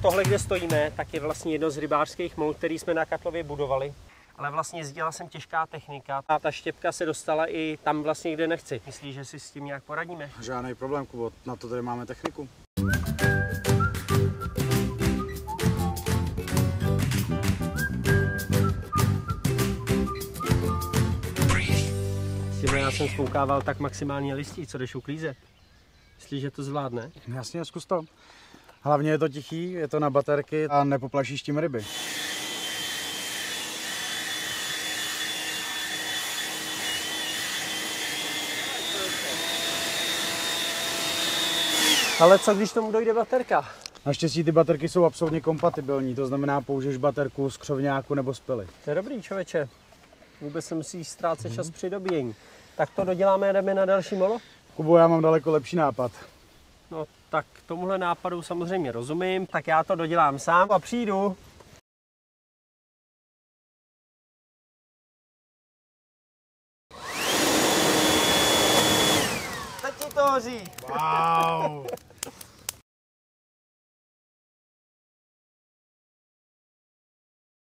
Tohle, kde stojíme, tak je vlastně jedno z rybářských mout, který jsme na Katlově budovali. Ale vlastně jezdila sem těžká technika a ta štěpka se dostala i tam vlastně, kde nechci. Myslíš, že si s tím nějak poradíme? Žádný problém, Kubo, na to tady máme techniku. Já jsem spoukával tak maximálně listí, co jdeš uklízet. Myslíš, že to zvládne? Jasně, zkus to. Hlavně je to tichý, je to na baterky a nepoplašíš tím ryby. Ale co když tomu dojde baterka? Naštěstí ty baterky jsou absolutně kompatibilní, to znamená použiješ baterku z křovňáku nebo z pily. To je dobrý, člověče. Vůbec se musí ztrácet čas při dobíjení. Tak to doděláme a jdeme na další molo? Kubo, já mám daleko lepší nápad. No tak tomuhle nápadu samozřejmě rozumím, tak já to dodělám sám a přijdu. Teď ti to hoří. Wow.